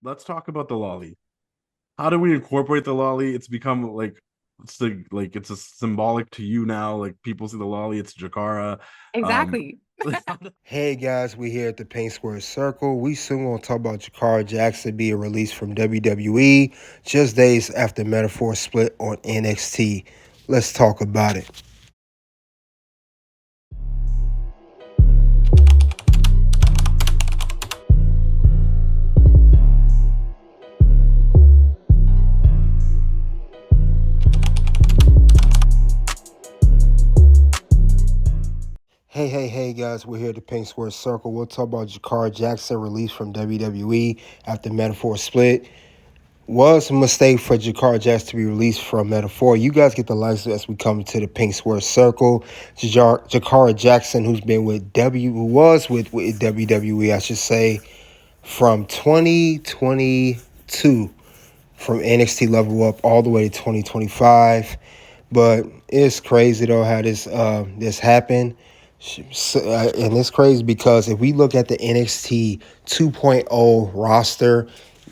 let's talk about the lolly. How do we incorporate the lolly? It's become like it's a symbolic to you now. Like people see the lolly, it's Jakara. Um, Exactly. Hey guys, we here at the Paint Square Circle. We soon gonna talk about Jakara Jackson being released from WWE just days after Metaphor split on NXT. Let's talk about it. Hey guys, we're here at the Paint Square Circle. We'll talk about Jakara Jackson released from WWE after Metaphor split. Was a mistake for Jakara Jackson to be released from Metaphor. You guys get the license as we come to the Pink Square Circle. Jakara Jackson, who was with WWE, I should say, from 2022, from NXT Level Up all the way to 2025. But it's crazy though how this happened. And it's crazy because if we look at the NXT 2.0 roster,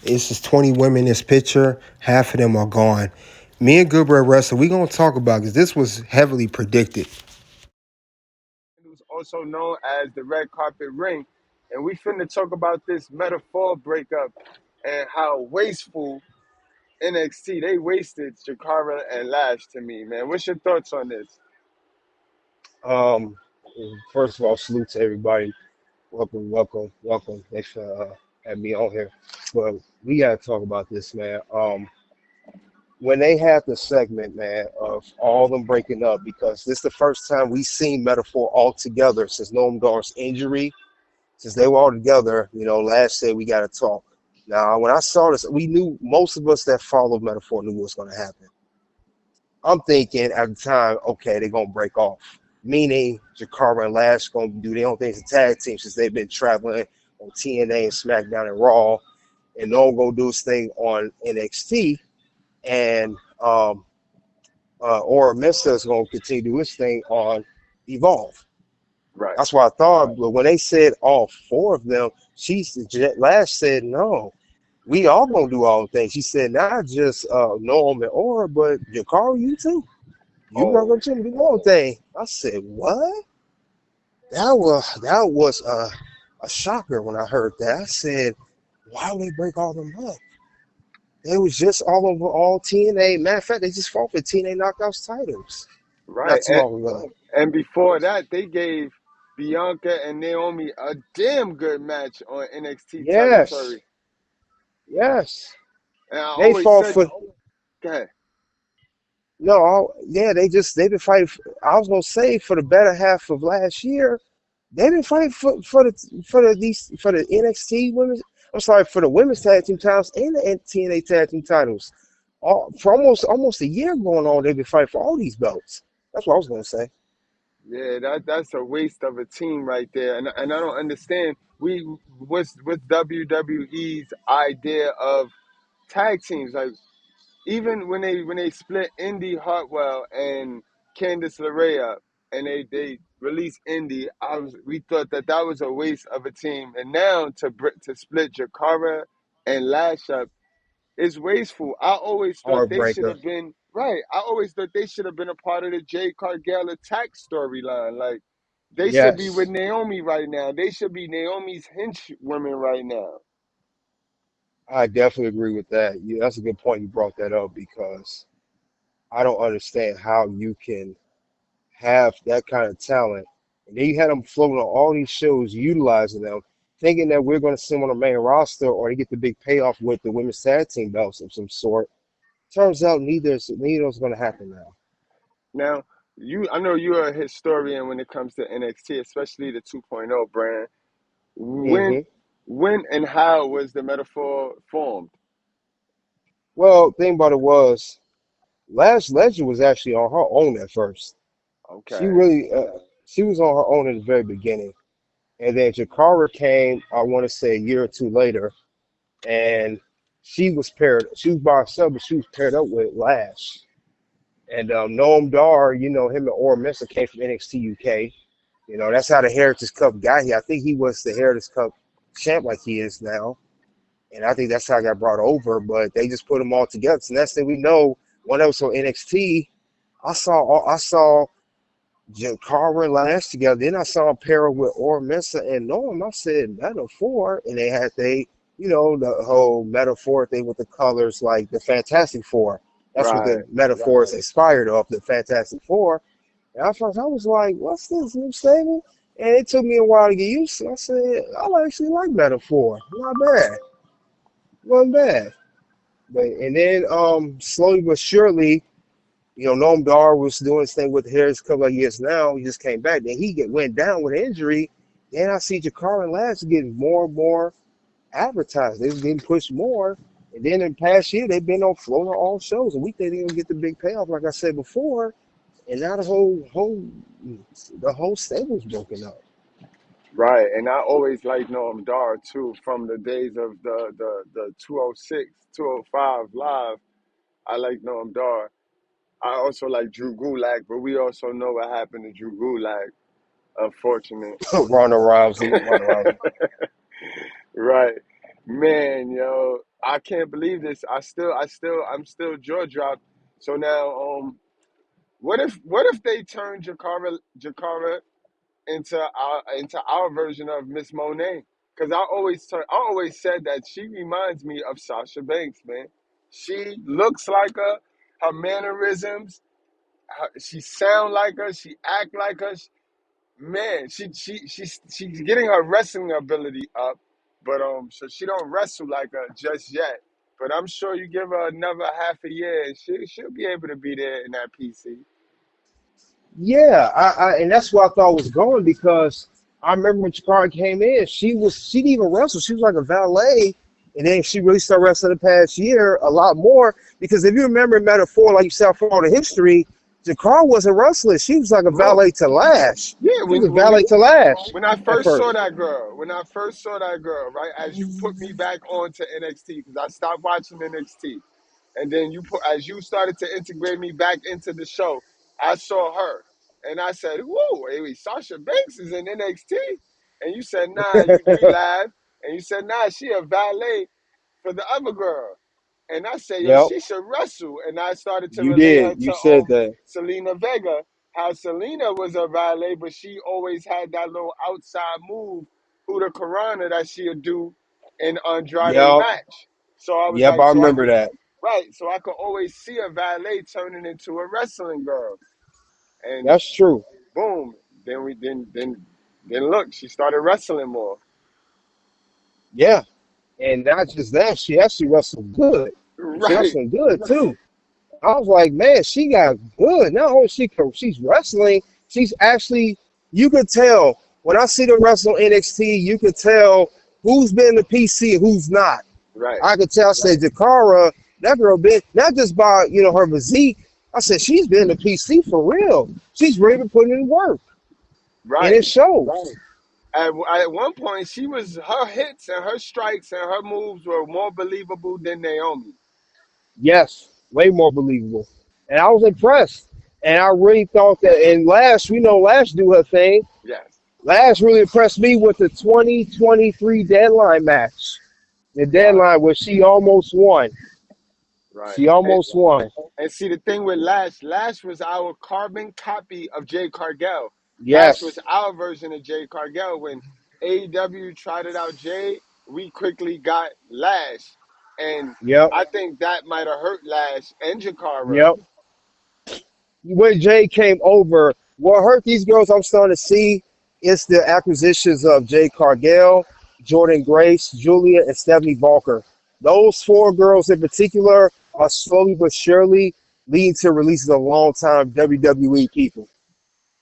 it's just 20 women in this picture. Half of them are gone. Me and Goodbread Wrestler, we're going to talk about because this was heavily predicted. It was also known as the red carpet ring. And we finna talk about this metaphor breakup and how wasteful NXT, they wasted Jakara and Lash to me, man. What's your thoughts on this? Um, First of all, salute to everybody. Welcome. Thanks for having me on here. But we gotta talk about this, man. When they had the segment, man, of all them breaking up, because this is the first time we seen Metaphor all together since Noam Dar's injury. Since they were all together, last said we gotta talk. Now, when I saw this, we knew most of us that followed Metaphor knew what was gonna happen. I'm thinking at the time, okay, they're gonna break off. Meaning Jakara and Lash gonna do their own things as a tag team since they've been traveling on TNA and SmackDown and Raw, and no one gonna do his thing on NXT, and Oro Mensah is gonna continue to do his thing on Evolve. Right. That's what I thought. But when they said all four of them, Lash said no. We all gonna do all the things. She said not just Noam and Oro, but Jakara, you too. You not Oh, gonna do the whole thing. I said, what? That was a shocker when I heard that. I said, why would they break all them up? It was just all over all TNA. Matter of fact, they just fought for TNA Knockouts titles right. not too long ago. And before that, they gave Bianca and Naomi a damn good match on NXT Yes, territory. yes. And I They always fought said, for go ahead. no, yeah. They've been fighting. I was gonna say for the better half of last year, they've been fighting for the NXT women's. I'm sorry, for the women's tag team titles and the TNA tag team titles. For almost a year going on, they've been fighting for all these belts. That's what I was gonna say. Yeah, that's a waste of a team right there, and I don't understand. What's WWE's idea of tag teams? Like even when they split Indy Hartwell and Candice LeRae up, and they released Indy, we thought that was a waste of a team, and now to split Jakara and Lash up is wasteful. I always thought they should Heartbreaker. have been right. I always thought they should have been a part of the Jay Cargill attack storyline. Like they should be with Yes, Naomi right now. They should be Naomi's henchwomen right now. I definitely agree with that. That's a good point you brought that up because I don't understand how you can have that kind of talent. And then you had them floating on all these shows, utilizing them, thinking that we're going to see them on the main roster or they get the big payoff with the women's tag team belts of some sort. Turns out neither's going to happen now. Now, I know you're a historian when it comes to NXT, especially the 2.0 brand. When, hmm when and how was the metaphor formed? Well, thing about it was, Lash Legend was actually on her own at first. She Okay, really, she was on her own in the very beginning, and then Jakara came. I want to say a year or two later, and She was by herself, but she was paired up with Lash. And Noam Dar, him and Oro Mensah came from NXT UK. That's how the Heritage Cup got here. I think he was the Heritage Cup champ like he is now. and I think that's how I got brought over. But they just put them all together. So next thing we know, one episode NXT, I saw Jakara and Lash together. Then I saw a pair with Oro Mensah and Noam. I said metaphor, and they had the whole metaphor thing with the colors, like the Fantastic Four. That's what Right. the metaphor is inspired of, the Fantastic Four. And I was like, what's this new stable? And it took me a while to get used to. I said, I actually like metaphor. Not bad. Wasn't bad. But and then slowly but surely, Noam Dar was doing his thing with the hair a couple of years now. He just came back. Then went down with an injury. Then I see Jakara and Lash getting more and more advertised. They was getting pushed more. And then in the past year, they've been on floating on all shows. And we think they're gonna get the big payoff, like I said before. And now the whole stable's broken up. Right. And I always liked Noam Dar too from the days of the 206, 205 live. I like Noam Dar. I also like Drew Gulak, but we also know what happened to Drew Gulak. Unfortunate. Ronda Rousey. Right. Man, yo, I can't believe this. I'm still jaw dropped. So now, what if they turn Jakara into our version of Miss Monet? Because I always said that she reminds me of Sasha Banks, man. She looks like her mannerisms, she sound like her, she act like her. Man, she's getting her wrestling ability up, but so she don't wrestle like her just yet. But I'm sure you give her another half a year, and she'll be able to be there in that PC. Yeah, and that's what I thought was going because I remember when Chikara came in, she didn't even wrestle. She was like a valet, and then she really started wrestling the past year a lot more. Because if you remember in Metaphor, like you said, for all the history, Jakara wasn't wrestling. She was like a No, valet to Lash. yeah, She was a valet to Lash when I at first saw first. that girl, right, as you put me back onto NXT, because I stopped watching NXT, and then as you started to integrate me back into the show, I saw her, and I said, "Whoa, hey, wait, Sasha Banks is in NXT," and you said, "Nah," you laughed, and you said, "Nah, she a valet for the other girl," and I said, "Yo, Yep, she should wrestle," and I started to you relate her did. You to said that. Selena Vega, how Selena was a valet, but she always had that little outside move, Huda Karana, that she'd do in Andrade Yep, match. So I was yep. like, I remember that. right, so I could always see a valet turning into a wrestling girl. And That's true. boom, then then look, she started wrestling more. Yeah, and not just that, she actually wrestled good. She Right, wrestling good too. I was like, man, she got good. Not only she's wrestling, she's actually, you could tell when I see them wrestle on NXT, you could tell who's been the PC and who's not. right, I could tell, say Jakara, that girl been not just by her physique. I said she's been the PC for real. She's really been putting in work, and right. it shows. At one point, her hits and her strikes and her moves were more believable than Naomi. Yes, way more believable, and I was impressed. And I really thought that. And Lash, we know Lash do her thing. Yes, Lash really impressed me with the 2023 deadline match. The right, deadline where she almost won. right. She almost won. And see, the thing with Lash was our carbon copy of Jay Cargill. Lash was Yes. our version of Jay Cargill. When AEW tried it out Jay, we quickly got Lash. And Yep. I think that might have hurt Lash and Jakara. Yep. When Jay came over, what hurt these girls I'm starting to see is the acquisitions of Jay Cargill, Jordan Grace, Julia, and Stephanie Walker. Those four girls in particular are slowly but surely leading to releases of long-time WWE people.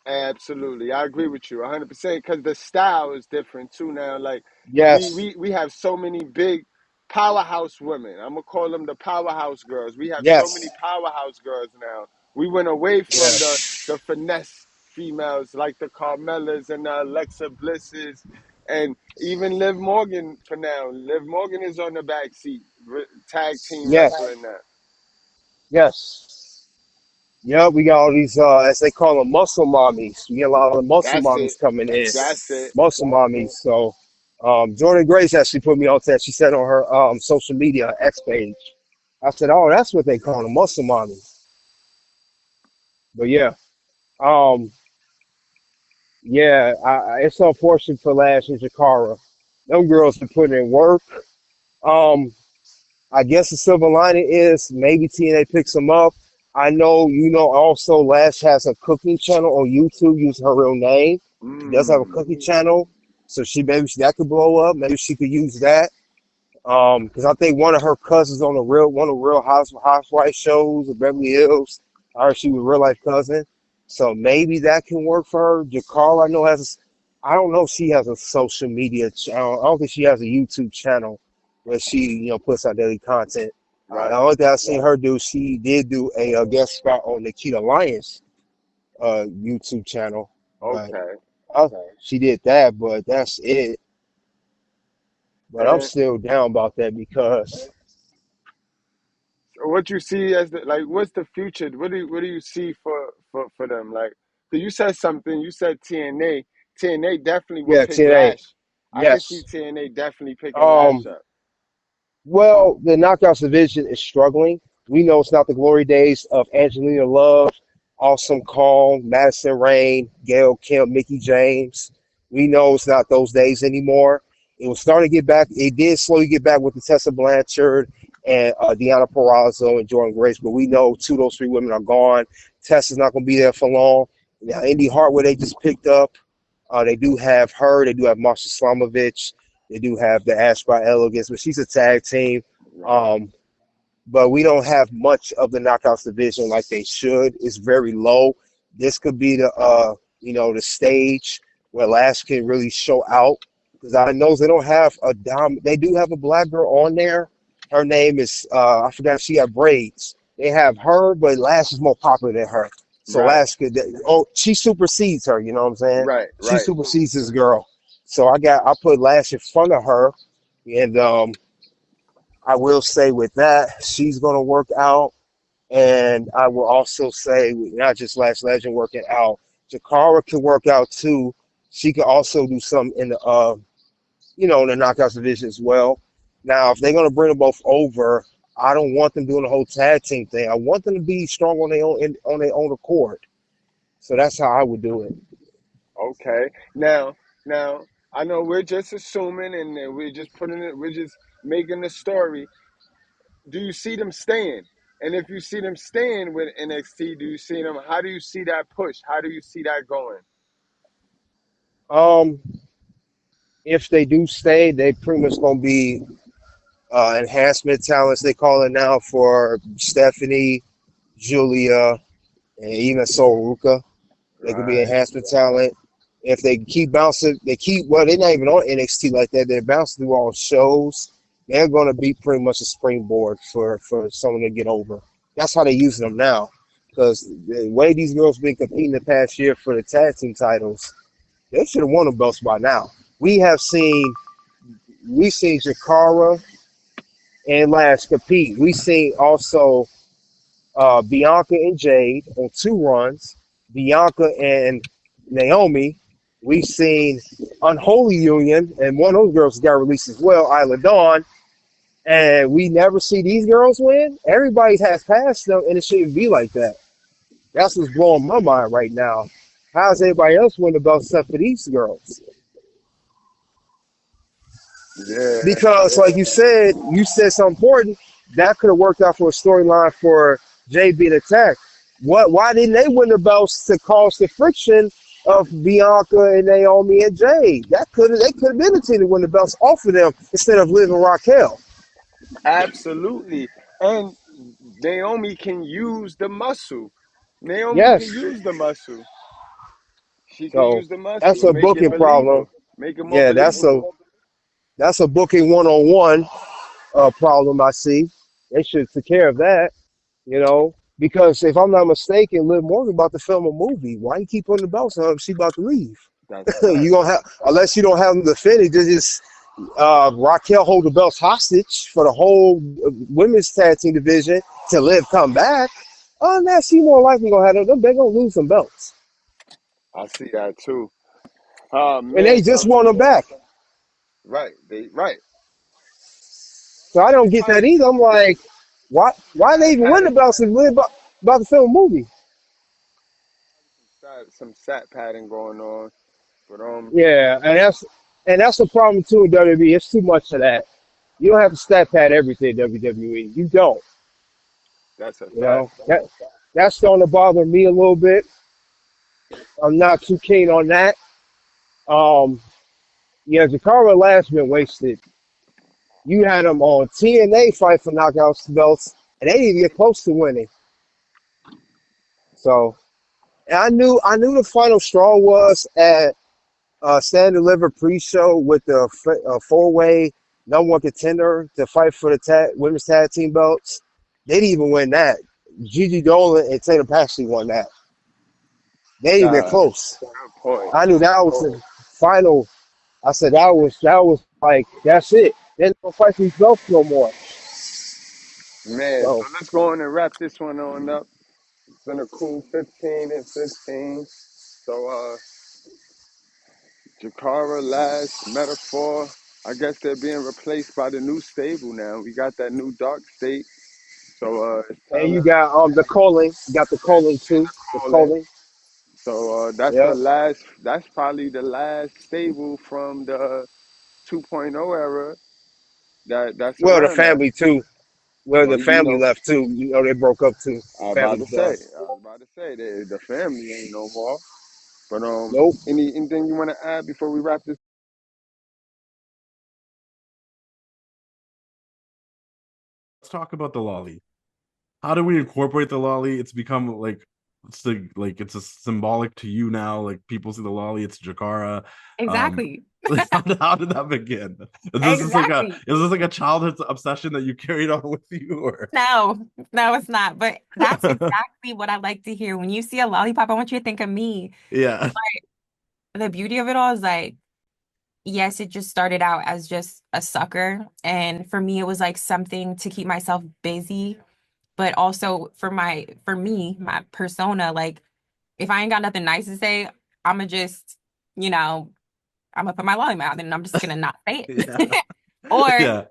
Absolutely. I agree with you 100% because the style is different too now. Like Yes. we have so many big powerhouse women. I'm gonna call them the powerhouse girls. We have so many Yes. powerhouse girls now. We went away from Yes. the finesse females like the Carmelas and the Alexa Blisses and even Liv Morgan for now. Liv Morgan is on the back seat, tag team Yes. wrestling now. Yes. Yeah, we got all these as they call them muscle mommies. We get a lot of the muscle That's it. mommies coming in. That's it. Muscle mommies. So Jordan Grace actually put me on to that. She said on her social media X page. I said, "Oh, that's what they call them, muscle mommy." But yeah, um, yeah, it's unfortunate for Lash and Jakara. Them girls been putting in work. Um, I guess the silver lining is maybe TNA picks them up. I know, also Lash has a cooking channel on YouTube using her real name. She does have a Mm, cooking channel, so that could blow up. Maybe she could use that. Because I think one of her cousins on one of the Real Housewife shows of Beverly Hills, I heard she was a real life cousin. So maybe that can work for her. Jakar, I don't know if she has a social media channel. I don't think she has a YouTube channel where she, puts out daily content. The right. only thing I've seen her do, she did do a guest spot on Nikita Lyons' YouTube channel, but Okay. okay, she did that, but that's it. But I'm And still down about that because what you see as what's the future? What do you see for them? Like, 'cause you said something. You said TNA. TNA definitely will yeah, pick 10-8. Lash. I could see Yes. TNA definitely picking Lash Um, up. well, the Knockouts division is struggling. We know it's not the glory days of Angelina Love, Awesome Kong, Madison Rain, Gail Kim, Mickey James. We know it's not those days anymore. It was starting to get back. It did slowly get back with the Tessa Blanchard and Deanna Purrazzo and Jordan Grace, but we know two of those three women are gone. Tessa's not going to be there for long. Now, Indy Hartwell, they just picked up. They do have her. They do have Marsha Slamovich. They do have the Ash by Elegance, but she's a tag team. Right. Um, but we don't have much of the knockouts division like they should. It's very low. This could be the stage where Lash can really show out because I know they don't have a dom. They do have a black girl on there. Her name is I forgot. She had braids. They have her, but Lash is more popular than her. So Right. Lash could. Oh, she supersedes her. You know what I'm saying? Right. She Right. supersedes this girl. So I put Lash in front of her, and I will say with that, she's going to work out. And I will also say, not just Lash Legend working out, Jakara can work out too. She can also do some in in the knockouts division as well. Now, if they're going to bring them both over, I don't want them doing the whole tag team thing. I want them to be strong on their own accord. So that's how I would do it. Okay. Now, I know we're just assuming and we're just putting it. We're just making the story. Do you see them staying? And if you see them staying with NXT, do you see them? How do you see that push? How do you see that going? Um, if they do stay, they pretty much going to be enhancement talents, they call it now, for Stephanie, Julia, and even Soruka. They could be Right. enhancement talent. If they keep bouncing, they're not even on NXT like that. They're bouncing through all shows. They're going to be pretty much a springboard for someone to get over. That's how they're using them now. Because the way these girls been competing the past year for the tag team titles, they should have won the belts by now. We've seen Jakara and Lash compete. We've seen also Bianca and Jade on two runs, Bianca and Naomi. We've seen Unholy Union, and one of those girls got released as well, Isla Dawn. And we never see these girls win. Everybody has passed them, and it shouldn't be like that. That's what's blowing my mind right now. How's everybody else win the belt except for these girls? Yeah. Because, like you said something important. That could have worked out for a storyline for Jay being attacked. Why didn't they win the belts to cause the friction of Bianca and Naomi and Jay? They could have been the team to win the belts off of them instead of Liv and Raquel. Absolutely. And Naomi can use the muscle. Naomi can Yes. use the muscle. She can So use the that's muscle a and make it booking problem. believable. Make it more Yeah, believable. that's a booking one-on-one problem I see. They should take care of that, because if I'm not mistaken, Liv Morgan about to film a movie. Why you keep putting the belts on her if she about to leave? That's a You fact. don't have, unless you don't have them defended, just Raquel hold the belts hostage for the whole women's tag team division to Liv come back. Other than that, she more likely gonna have them. They're gonna lose some belts, I see that too. Oh and they man. just want them back. Right. So I don't get that either. I'm like, why they even win the belts if we're about to film a movie? Some stat padding going on, but Yeah, and that's the problem too in WWE. It's too much of that. You don't have to stat pad everything WWE. You don't. that's a You fact. know that's starting to bother me a little bit. I'm not too keen on that. Um, yeah, Jakara Lash been wasted. You had him on TNA fight for knockouts belts, and they didn't even get close to winning. So and I knew the final straw was at Stand Deliver pre-show with the four-way number one contender to fight for the women's tag team belts. They didn't even win that. Gigi Dolan and Tatum Paxley won that. They didn't even get Nah, close. good point. I knew that was the final. I said that was like that's it. They're not gonna fight for these belts no more. Man, so So let's go on and wrap this one on up. It's been a cool 15 and 15. So, Jakara, Lash, Metaphor, I guess they're being replaced by the new stable now. We got that new Dark State. So, it's and time you to got the Colin. You got the Colin too. The call in. Colin. So, Yeah. that's probably the last stable from the 2.0 era that's Well, the around now. family too. Well, Well, the family left too. They broke up too. I was about to Family's say, done. the family ain't no more. But Nope. anything you want to add before we wrap this? Let's talk about the lolly. How do we incorporate the lolly? It's become it's a symbolic to you now. Like people see the lolly, it's Jakara. Um, Exactly. how did that begin? Exactly. Is this like a childhood obsession that you carried on with you, or No, no, it's not. But that's exactly what I like to hear. When you see a lollipop, I want you to think of me. yeah? The beauty of it all is like, yes, it just started out as just a sucker. And for me, it was like something to keep myself busy, but also for me, my persona, like if I ain't got nothing nice to say, I'ma just, you know, I'm gonna put my lollipop out and I'm just gonna not say Yeah, it. Or yeah.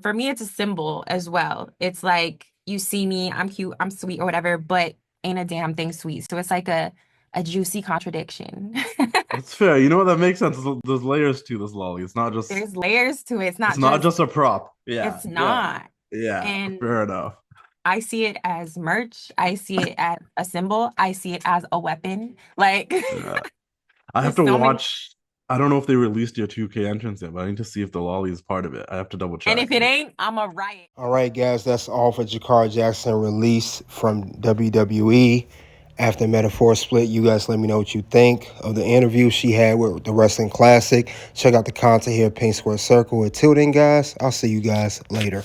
For me, it's a symbol as well. It's like you see me, I'm cute, I'm sweet or whatever, but ain't a damn thing sweet. So it's like a juicy contradiction. That's fair. You know what? That makes sense. There's layers to this lolly. There's layers to it. It's It's not not just, just a prop. Yeah, it's yeah, not. yeah. And Fair enough. I see it as merch. I see it as a symbol. I see it as a weapon. Like Yeah. I have there's to so many. watch. I don't know if they released your 2K entrance yet, but I need to see if the lolly is part of it. I have to double And check. if it ain't, I'm a riot. All right, guys, that's all for Jakara Jackson release from WWE. After Metaphor split, you guys let me know what you think of the interview she had with the Wrestling Classic. Check out the content here at Pink Square Circle. Until then, guys, I'll see you guys later.